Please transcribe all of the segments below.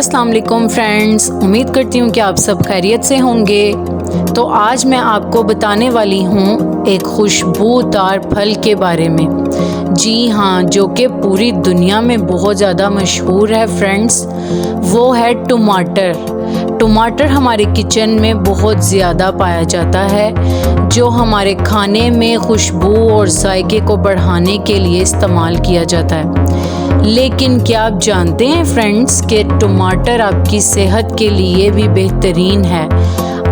अस्सलाम वालेकुम फ्रेंड्स, उम्मीद करती हूँ कि आप सब खैरियत से होंगे। तो आज मैं आपको बताने वाली हूँ एक खुशबूदार फल के बारे में। जी हाँ, जो कि पूरी दुनिया में बहुत ज़्यादा मशहूर है फ्रेंड्स, वो है टमाटर। टमाटर हमारे किचन में बहुत ज़्यादा पाया जाता है, जो हमारे खाने में खुशबू और जायके को बढ़ाने के लिए इस्तेमाल किया जाता है। लेकिन क्या आप जानते हैं फ्रेंड्स कि टमाटर आपकी सेहत के लिए भी बेहतरीन है।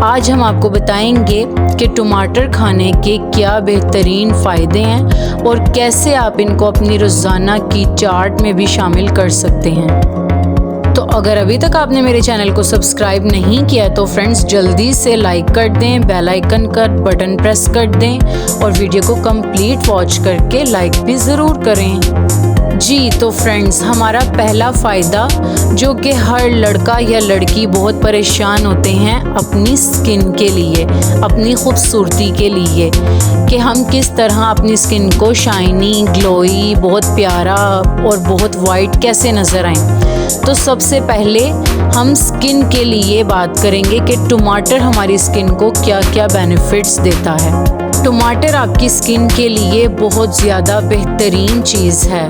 आज हम आपको बताएंगे कि टमाटर खाने के क्या बेहतरीन फ़ायदे हैं और कैसे आप इनको अपनी रोज़ाना की चार्ट में भी शामिल कर सकते हैं। तो अगर अभी तक आपने मेरे चैनल को सब्सक्राइब नहीं किया तो फ्रेंड्स जल्दी से लाइक कर दें, बेल आइकन का बटन प्रेस कर दें और वीडियो को कंप्लीट वॉच करके लाइक भी ज़रूर करें। जी तो फ्रेंड्स, हमारा पहला फ़ायदा जो कि हर लड़का या लड़की बहुत परेशान होते हैं अपनी स्किन के लिए, अपनी खूबसूरती के लिए, कि हम किस तरह अपनी स्किन को शाइनी, ग्लोई, बहुत प्यारा और बहुत वाइट कैसे नज़र आएं। तो सबसे पहले हम स्किन के लिए बात करेंगे कि टमाटर हमारी स्किन को क्या क्या बेनिफिट्स देता है। टमाटर आपकी स्किन के लिए बहुत ज़्यादा बेहतरीन चीज़ है।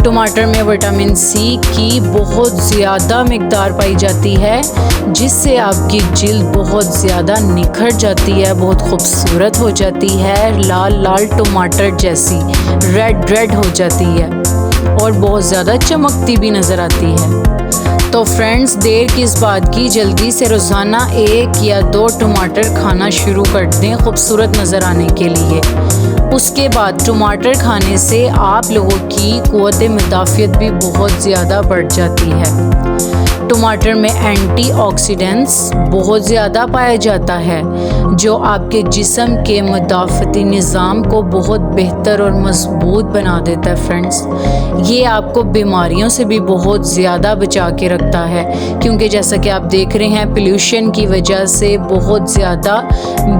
टमाटर में विटामिन सी की बहुत ज़्यादा मिक़दार पाई जाती है, जिससे आपकी जिल्द बहुत ज़्यादा निखर जाती है, बहुत खूबसूरत हो जाती है, लाल लाल टमाटर जैसी रेड हो जाती है और बहुत ज़्यादा चमकती भी नज़र आती है। तो फ्रेंड्स, देर किस बात की, जल्दी से रोज़ाना 1 या 2 टमाटर खाना शुरू कर दें खूबसूरत नज़र आने के लिए। उसके बाद टमाटर खाने से आप लोगों की क़ुव्वत मुदाफ़ियत भी बहुत ज़्यादा बढ़ जाती है। टमाटर में एंटीऑक्सीडेंट्स बहुत ज़्यादा पाया जाता है, जो आपके जिस्म के मुदाफ़ती निज़ाम को बहुत बेहतर और मज़बूत बना देता है फ्रेंड्स। ये आपको बीमारियों से भी बहुत ज़्यादा बचा के रखता है, क्योंकि जैसा कि आप देख रहे हैं पोल्यूशन की वजह से बहुत ज़्यादा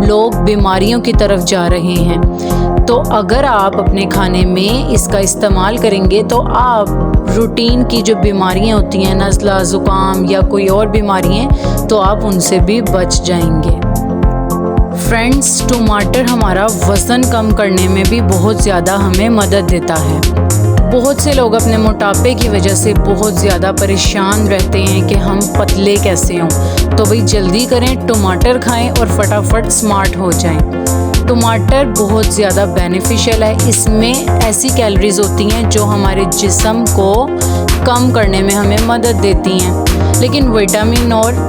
लोग बीमारियों की तरफ जा रहे हैं। तो अगर आप अपने खाने में इसका इस्तेमाल करेंगे तो आप रूटीन की जो बीमारियां होती हैं, नज़ला, ज़ुकाम या कोई और बीमारियां, तो आप उनसे भी बच जाएंगे। फ्रेंड्स, टमाटर हमारा वज़न कम करने में भी बहुत ज़्यादा हमें मदद देता है। बहुत से लोग अपने मोटापे की वजह से बहुत ज़्यादा परेशान रहते हैं कि हम पतले कैसे हों। तो भाई जल्दी करें, टमाटर खाएं और फटाफट स्मार्ट हो जाएं। टमाटर बहुत ज़्यादा बेनिफिशियल है। इसमें ऐसी कैलोरीज़ होती हैं जो हमारे जिस्म को कम करने में हमें मदद देती हैं, लेकिन विटामिन और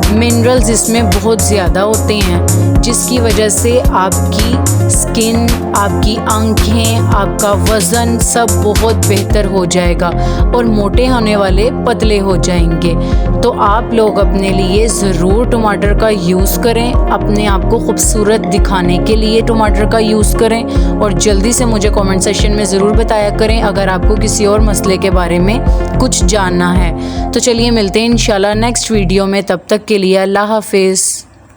मिनरल्स इसमें बहुत ज़्यादा होते हैं, जिसकी वजह से आपकी स्किन, आपकी आँखें, आपका वज़न सब बहुत बेहतर हो जाएगा और मोटे होने वाले पतले हो जाएंगे। तो आप लोग अपने लिए ज़रूर टमाटर का यूज़ करें, अपने आप को खूबसूरत दिखाने के लिए टमाटर का यूज़ करें और जल्दी से मुझे कमेंट सेक्शन में ज़रूर बताया करें अगर आपको किसी और मसले के बारे में कुछ जानना है। तो चलिए मिलते हैं इंशाल्लाह नेक्स्ट वीडियो में, तब तक के लिए अल्लाह हाफिज़।